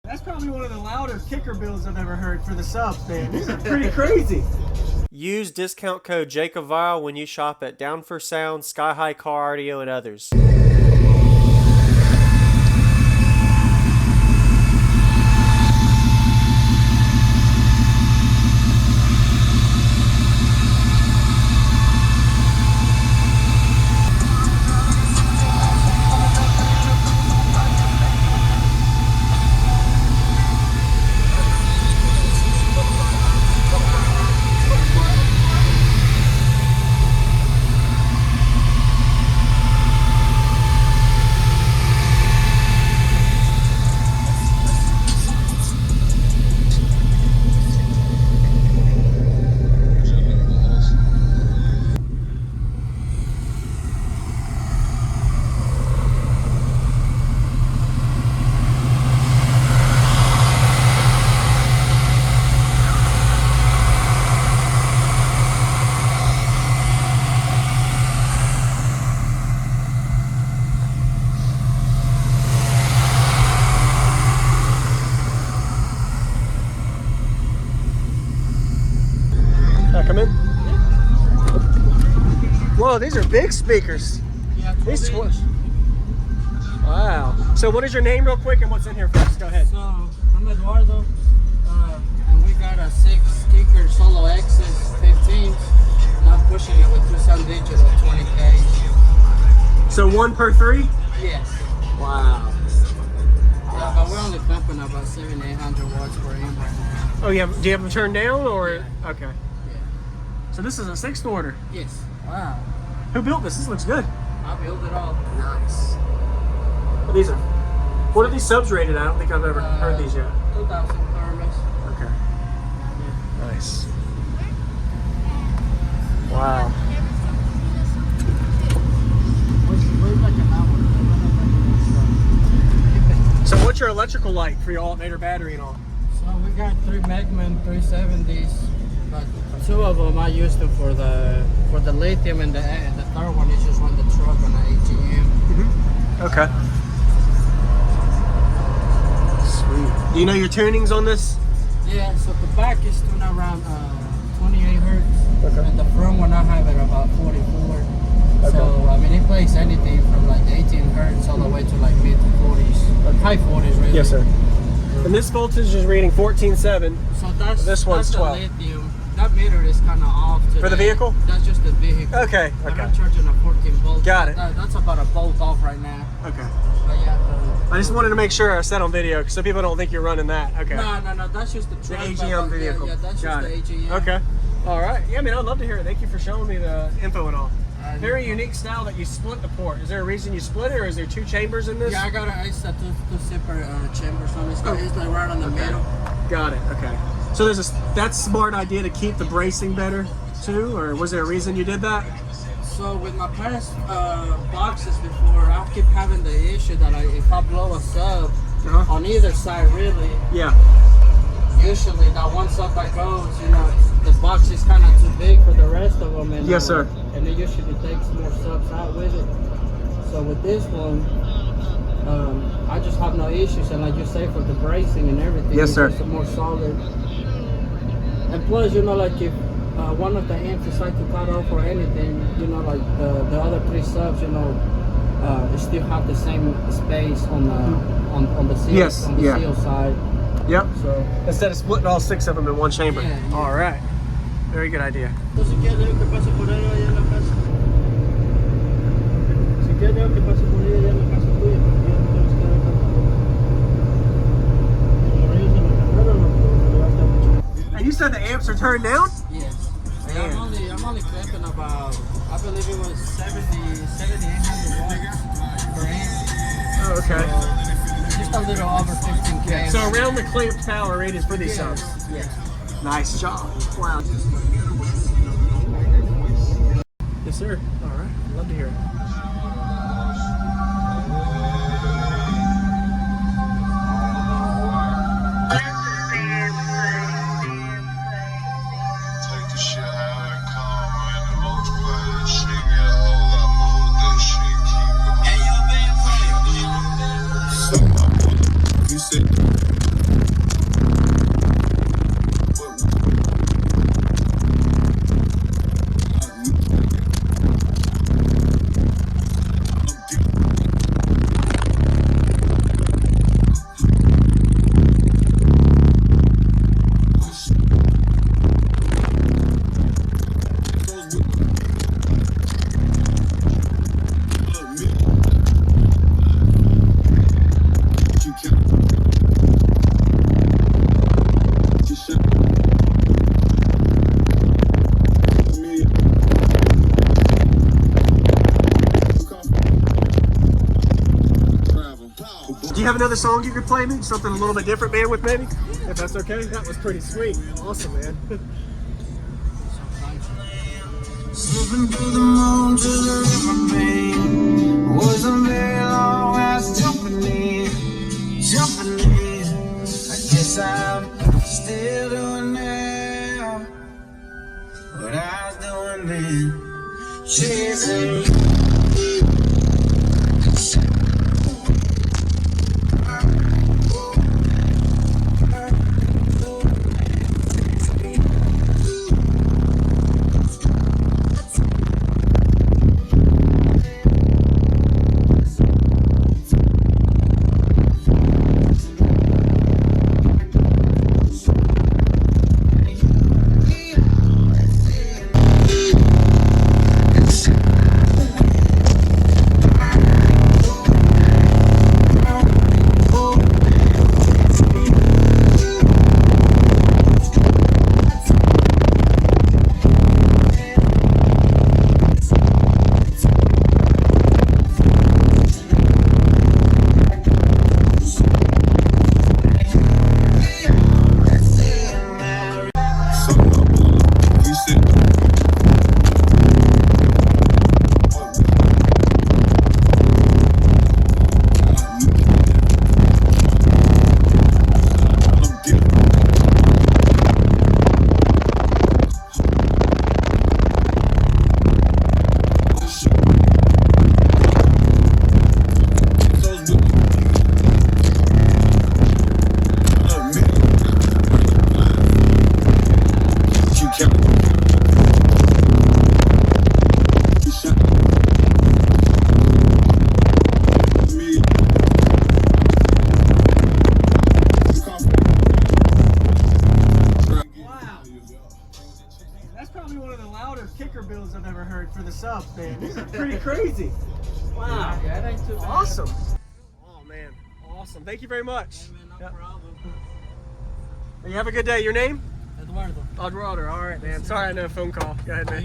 That's probably one of the loudest kicker builds I've ever heard for the subs, man. These are pretty crazy. Use discount code JacobViral when you shop at Down for Sound, Sky High Car Audio, and others. Come in. Whoa, these are big speakers. Yeah, these wow. So what is your name real quick and what's in here first? Go ahead. So I'm Edwardo, and we got a 6-kicker solo X's 15. Not pushing it with 2 sound digital 20K. So 1 per 3? Yes. Wow. Yeah, but we're only pumping about 700-800 watts per amp right now. Oh, do you have them turned down or? Yeah. Okay. So this is a 6th order. Yes. Wow. Who built this? This looks good. I built it all. Nice. What are these subs rated? I don't think I've ever heard these yet. 2,000 thermos. Okay. Nice. Wow. So what's your electrical like for your alternator battery and all? So we got 3 Megman 370s, but 2 of them I used them for the lithium, and the 3rd one is just run the truck on the AGM. Okay. Sweet. Do you know your tunings on this? Yeah, so the back is tuned around 28 hertz, Okay. and the front one I have it about 44. Okay. So I mean it plays anything from like 18 hertz all the way to like mid 40s, high 40s really. Yes, sir. And this voltage is reading 14.7. So that's one's the 12. lithium. That meter is kind of off today. For the vehicle? That's just the vehicle. Okay. But Okay. I'm charging a 14 volt. Got it. That's about a volt off right now. Okay. But yeah. I just wanted to make sure I said on video so people don't think you're running that. Okay. No. That's just the truck. AGM vehicle. Yeah, that's Got just it. the AGM. Okay. All right. Yeah, I mean, I'd love to hear it. Thank you for showing me the info and all. Very unique style that you split the port. Is there a reason you split it, or is there 2 chambers in this? Yeah, I got two separate chambers on this. It's like right on the middle. Got it. Okay. So that's a smart idea to keep the bracing better too, or was there a reason you did that? So with my past boxes before, I keep having the issue that if I blow a sub on either side, really. Yeah. Usually that one sub that goes, the box is kind of too big for the rest of them. And, yes, sir. And it usually takes more subs out with it. So with this one, I just have no issues, and like you say, for the bracing and everything, yes, sir. It's more solid. And plus, like if one of the amps decide to cut off or anything, like the other 3 subs, they still have the same space on the seal, yes, on the seal side. Yep. So instead of splitting all 6 of them in one chamber. Yeah. All right. Very good idea. And you said the amps are turned down? Yes. I'm only clamping about, I believe it was 7,800 watts per amp. Oh, okay. So, just a little over 15K. Yeah. So around the clamped power rated for these subs. Yeah. Nice job. Wow. Yes, sir. All right. Love to hear it. You said you have another song you could play me? Something a little bit different, man, with maybe? If that's okay? That was pretty sweet. Awesome, man. Slipping through the moon to the river bank. Wasn't very long, I was jumping in. I guess I'm still doing now what I was doing then. Chasing. One of the loudest kicker builds I've ever heard for the subs, man. These are pretty crazy. Wow. Yeah, that ain't too bad. Awesome. Oh, man. Awesome. Thank you very much. Hey, man, no problem. You have a good day. Your name? Edwardo. Edwardo. All right, man. Sorry, I know a phone call. Go ahead, man.